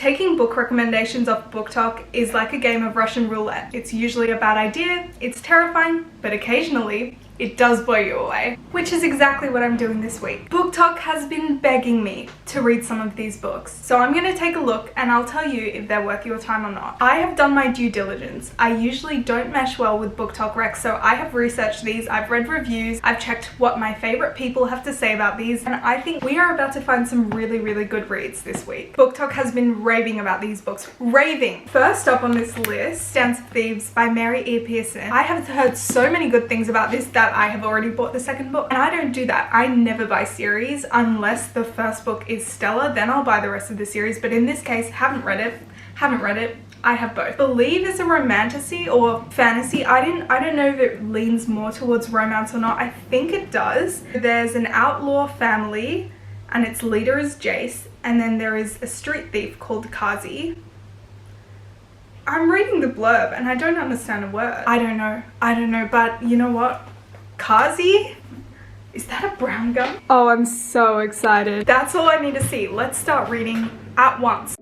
Taking book recommendations off BookTok is like a game of Russian roulette. It's usually a bad idea, it's terrifying, but occasionally it does blow you away, which is exactly what I'm doing this week. BookTok has been begging me to read some of these books, so I'm gonna take a look and I'll tell you if they're worth your time or not. I have done my due diligence. I usually don't mesh well with BookTok recs, so I have researched these, I've read reviews, I've checked what my favorite people have to say about these, and I think we are about to find some really good reads this week. BookTok has been raving about these books. Raving! First up on this list, Dance of Thieves by Mary E. Pearson. I have heard so many good things about this that I have already bought the second book, and I don't do that. I never buy series unless the first book is stellar, then I'll buy the rest of the series, but in this case, haven't read it, I have both. Believe is a romantasy or fantasy. I don't know if it leans more towards romance or not. I think it does. There's an outlaw family and its leader is Jace, and then there is a street thief called Kazi. I'm reading the blurb and I don't understand a word. I don't know, but you know what? Kazi? Is that a brown gum? Oh, I'm so excited. That's all I need to see. Let's start reading at once.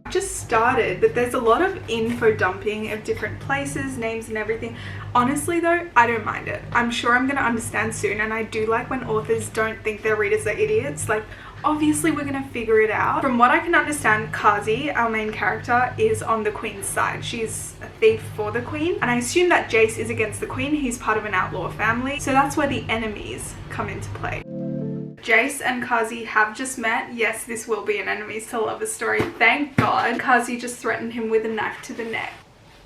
I just started, but there's a lot of info dumping of different places, names and everything. Honestly though, I don't mind it. I'm sure I'm gonna understand soon, and I do like when authors don't think their readers are idiots. Like, obviously we're gonna figure it out. From what I can understand, Kazi, our main character, is on the queen's side. She's a thief for the queen, and I assume that Jace is against the queen. He's part of an outlaw family, so that's where the enemies come into play. Jace and Kazi have just met. Yes, this will be an enemies to lovers story. Thank God. Kazi just threatened him with a knife to the neck.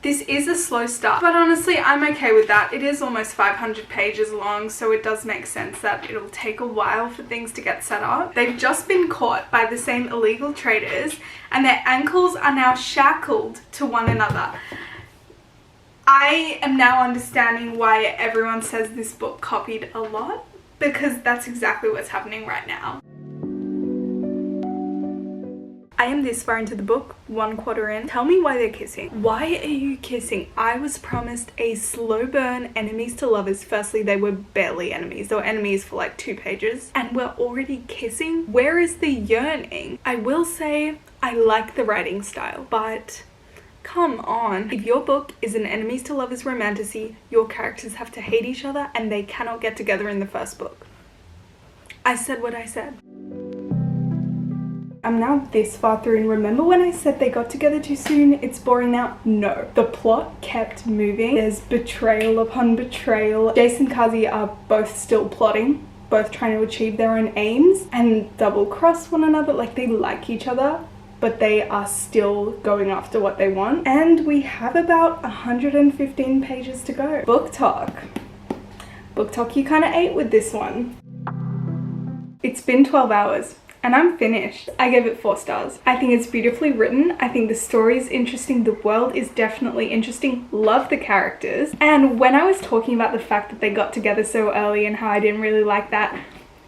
This is a slow start, but honestly, I'm okay with that. It is almost 500 pages long, so it does make sense that it'll take a while for things to get set up. They've just been caught by the same illegal traders, and their ankles are now shackled to one another. I am now understanding why everyone says this book copied a lot, because that's exactly what's happening right now. I am this far into the book, 1/4 in. Tell me why they're kissing. Why are you kissing? I was promised a slow burn enemies to lovers. Firstly, they were barely enemies. They were enemies for like 2 pages. And we're already kissing? Where is the yearning? I will say I like the writing style, but come on. If your book is an enemies to lovers romantasy, your characters have to hate each other and they cannot get together in the first book. I said what I said. I'm now this far through, and remember when I said they got together too soon? It's boring now? No. The plot kept moving. There's betrayal upon betrayal. Jace and Kazi are both still plotting, both trying to achieve their own aims and double cross one another. Like, they like each other, but they are still going after what they want. And we have about 115 pages to go. BookTok. BookTok, you kind of ate with this one. It's been 12 hours. And I'm finished. I gave it 4 stars. I think it's beautifully written. I think the story is interesting. The world is definitely interesting. Love the characters. And when I was talking about the fact that they got together so early and how I didn't really like that,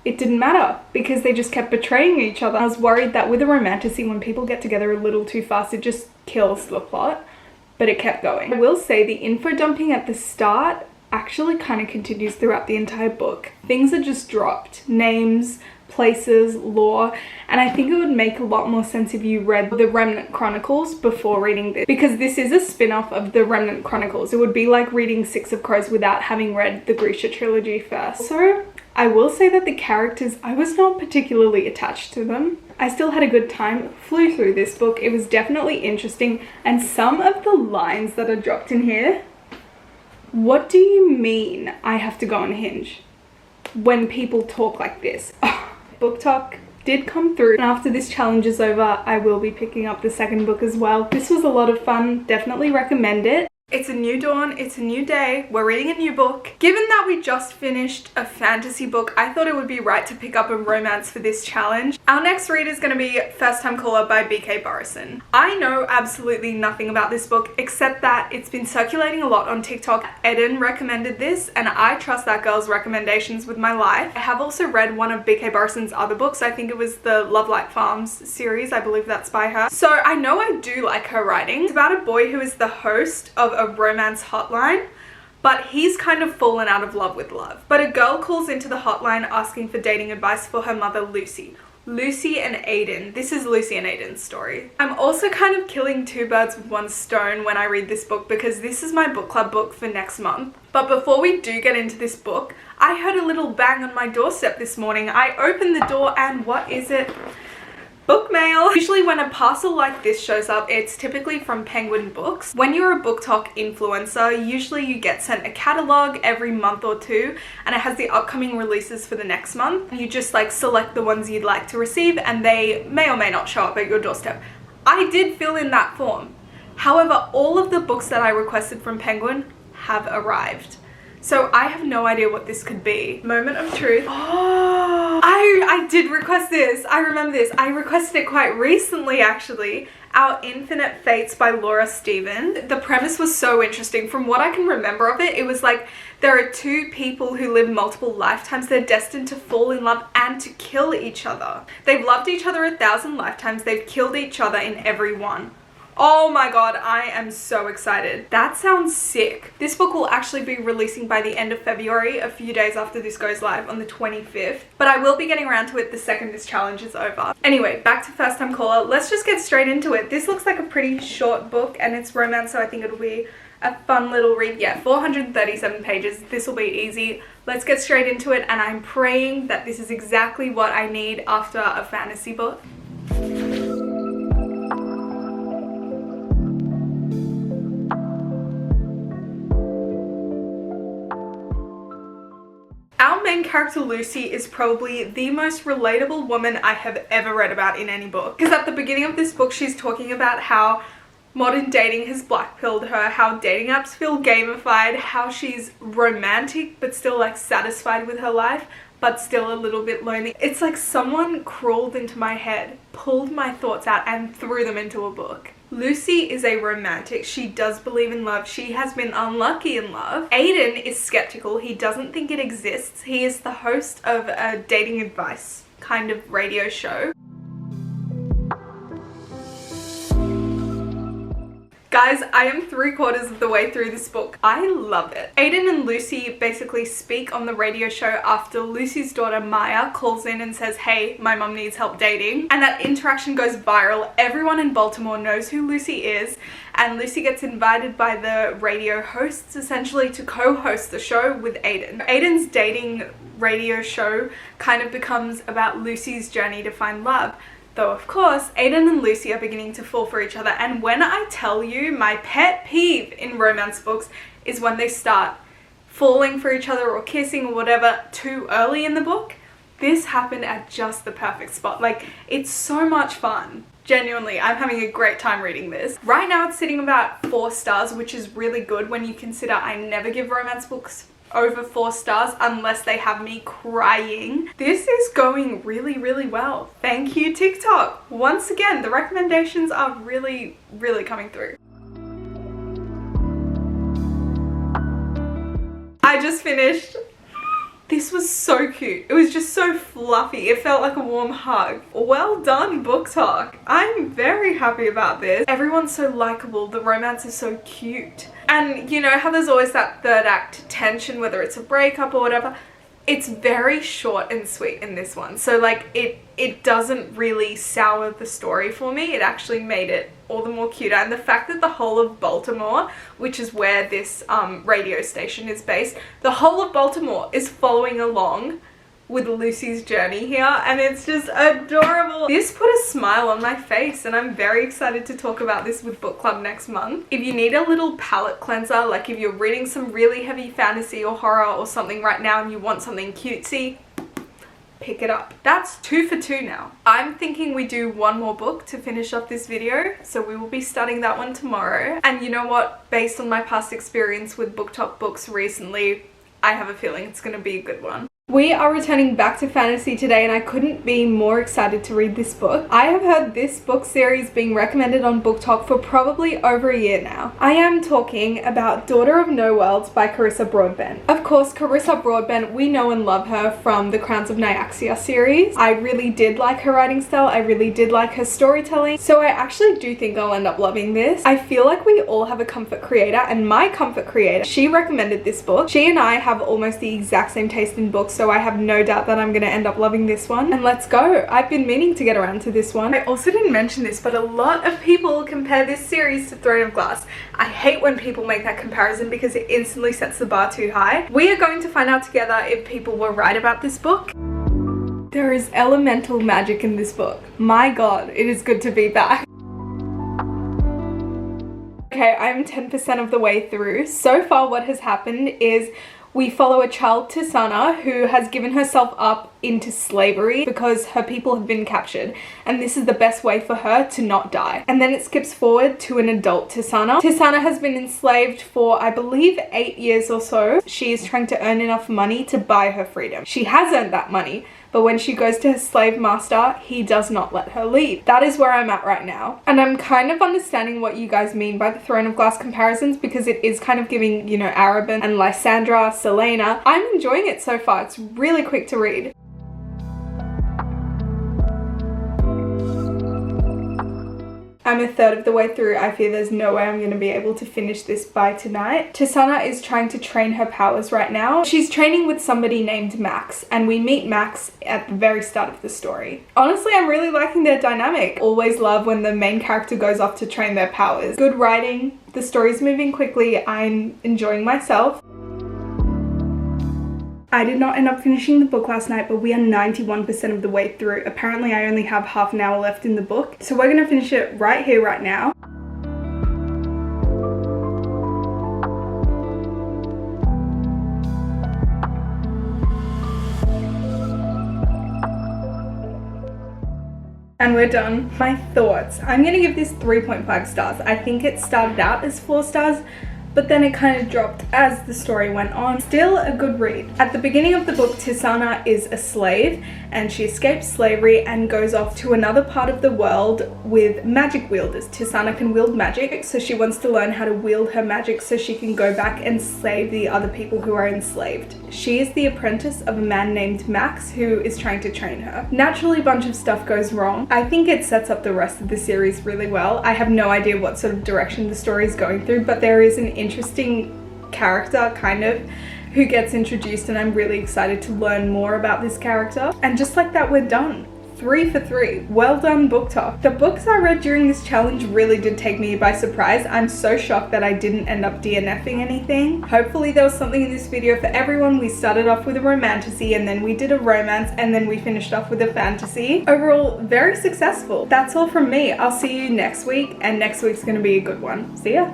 it didn't matter because they just kept betraying each other. I was worried that with a romantasy, when people get together a little too fast, it just kills the plot. But it kept going. I will say the info dumping at the start actually kind of continues throughout the entire book. Things are just dropped. Names, places, lore, and I think it would make a lot more sense if you read the Remnant Chronicles before reading this, because this is a spin-off of the Remnant Chronicles. It would be like reading Six of Crows without having read the Grisha trilogy first. So I will say that the characters, I was not particularly attached to them. I still had a good time, flew through this book. It was definitely interesting, and some of the lines that are dropped in here, what do you mean I have to go on Hinge when people talk like this? BookTok did come through, and after this challenge is over, I will be picking up the second book as well. This was a lot of fun. Definitely recommend it. It's a new dawn, it's a new day, we're reading a new book. Given that we just finished a fantasy book, I thought it would be right to pick up a romance for this challenge. Our next read is going to be First Time Caller by B.K. Borison. I know absolutely nothing about this book except that it's been circulating a lot on TikTok. Eden recommended this and I trust that girl's recommendations with my life. I have also read one of B.K. Borison's other books. I think it was the Love Light Farms series. I believe that's by her. So I know I do like her writing. It's about a boy who is the host of a romance hotline, but he's kind of fallen out of love with love. But a girl calls into the hotline asking for dating advice for her mother, Lucy. Lucy and Aiden. This is Lucy and Aiden's story. I'm also kind of killing two birds with one stone when I read this book because this is my book club book for next month. But before we do get into this book, I heard a little bang on my doorstep this morning. I opened the door and what is it? Book mail. Usually when a parcel like this shows up, it's typically from Penguin Books. When you're a BookTok influencer, usually you get sent a catalog every month or two, and it has the upcoming releases for the next month. You just like select the ones you'd like to receive and they may or may not show up at your doorstep. I did fill in that form. However, all of the books that I requested from Penguin have arrived. So I have no idea what this could be. Moment of truth. Oh, I did request this. I remember this. I requested it quite recently, actually. Our Infinite Fates by Laura Stephen. The premise was so interesting. From what I can remember of it, it was like there are two people who live multiple lifetimes. They're destined to fall in love and to kill each other. They've loved each other 1,000 lifetimes. They've killed each other in every one. Oh my god, I am so excited. That sounds sick. This book will actually be releasing by the end of February, a few days after this goes live on the 25th. But I will be getting around to it the second this challenge is over. Anyway, back to First Time Caller. Let's just get straight into it. This looks like a pretty short book and it's romance, so I think it'll be a fun little read. Yeah, 437 pages. This will be easy. Let's get straight into it, and I'm praying that this is exactly what I need after a fantasy book. Our main character Lucy is probably the most relatable woman I have ever read about in any book. Because at the beginning of this book, she's talking about how modern dating has blackpilled her, how dating apps feel gamified, how she's romantic but still like satisfied with her life, but still a little bit lonely. It's like someone crawled into my head, pulled my thoughts out and threw them into a book. Lucy is a romantic. She does believe in love. She has been unlucky in love. Aiden is skeptical. He doesn't think it exists. He is the host of a dating advice kind of radio show. Guys, I am 3/4 of the way through this book. I love it. Aiden and Lucy basically speak on the radio show after Lucy's daughter Maya calls in and says, hey, my mum needs help dating. And that interaction goes viral. Everyone in Baltimore knows who Lucy is, and Lucy gets invited by the radio hosts essentially to co-host the show with Aiden. Aiden's dating radio show kind of becomes about Lucy's journey to find love. Though, of course, Aiden and Lucy are beginning to fall for each other. And when I tell you, my pet peeve in romance books is when they start falling for each other or kissing or whatever too early in the book. This happened at just the perfect spot. Like, it's so much fun. Genuinely, I'm having a great time reading this. Right now, it's sitting about 4 stars, which is really good when you consider I never give romance books over 4 stars unless they have me crying. This is going really, really well. Thank you, TikTok. Once again, the recommendations are really, really coming through. I just finished. This was so cute. It was just so fluffy. It felt like a warm hug. Well done, BookTok. I'm very happy about this. Everyone's so likable. The romance is so cute. And you know how there's always that third act tension, whether it's a breakup or whatever. It's very short and sweet in this one. So like it doesn't really sour the story for me. It actually made it all the more cuter. And the fact that the whole of Baltimore, which is where this radio station is based, the whole of Baltimore is following along with Lucy's journey here, and it's just adorable. This put a smile on my face, and I'm very excited to talk about this with book club next month. If you need a little palette cleanser, like if you're reading some really heavy fantasy or horror or something right now and you want something cutesy, pick it up. That's 2 for 2 now. I'm thinking we do one more book to finish off this video, so we will be starting that one tomorrow. And you know what? Based on my past experience with BookTok books recently, I have a feeling it's gonna be a good one. We are returning back to fantasy today and I couldn't be more excited to read this book. I have heard this book series being recommended on BookTok for probably over a year now. I am talking about Daughter of No Worlds by Carissa Broadbent. Of course, Carissa Broadbent, we know and love her from the Crowns of Nyaxia series. I really did like her writing style. I really did like her storytelling. So I actually do think I'll end up loving this. I feel like we all have a comfort creator, and my comfort creator, she recommended this book. She and I have almost the exact same taste in books, so I have no doubt that I'm going to end up loving this one. And let's go. I've been meaning to get around to this one. I also didn't mention this, but a lot of people compare this series to Throne of Glass. I hate when people make that comparison because it instantly sets the bar too high. We are going to find out together if people were right about this book. There is elemental magic in this book. My god, it is good to be back. Okay, I'm 10% of the way through. So far what has happened is we follow a child, Tisana, who has given herself up into slavery because her people have been captured, and this is the best way for her to not die. And then it skips forward to an adult Tisana. Tisana has been enslaved for, I believe, 8 years or so. She is trying to earn enough money to buy her freedom. She has earned that money, but when she goes to her slave master, he does not let her leave. That is where I'm at right now. And I'm kind of understanding what you guys mean by the Throne of Glass comparisons, because it is kind of giving, you know, Arabin and Lysandra, Selena. I'm enjoying it so far. It's really quick to read. I'm a third of the way through. I fear there's no way I'm going to be able to finish this by tonight. Tisana is trying to train her powers right now. She's training with somebody named Max, and we meet Max at the very start of the story. Honestly, I'm really liking their dynamic. Always love when the main character goes off to train their powers. Good writing, the story's moving quickly, I'm enjoying myself. I did not end up finishing the book last night, but we are 91% of the way through. Apparently I only have half an hour left in the book. So we're gonna finish it right here, right now. And we're done. My thoughts. I'm gonna give this 3.5 stars. I think it started out as 4 stars, but then it kind of dropped as the story went on. Still a good read. At the beginning of the book, Tisana is a slave and she escapes slavery and goes off to another part of the world with magic wielders. Tisana can wield magic, so she wants to learn how to wield her magic so she can go back and slave the other people who are enslaved. She is the apprentice of a man named Max who is trying to train her. Naturally, a bunch of stuff goes wrong. I think it sets up the rest of the series really well. I have no idea what sort of direction the story is going through, but there is an interesting character kind of who gets introduced, and I'm really excited to learn more about this character. And just like that, we're done. 3 for 3. Well done, BookTok. The books I read during this challenge really did take me by surprise. I'm so shocked that I didn't end up DNFing anything. Hopefully there was something in this video for everyone. We started off with a romantasy, and then we did a romance, and then we finished off with a fantasy. Overall, very successful. That's all from me. I'll see you next week, and next week's gonna be a good one. See ya.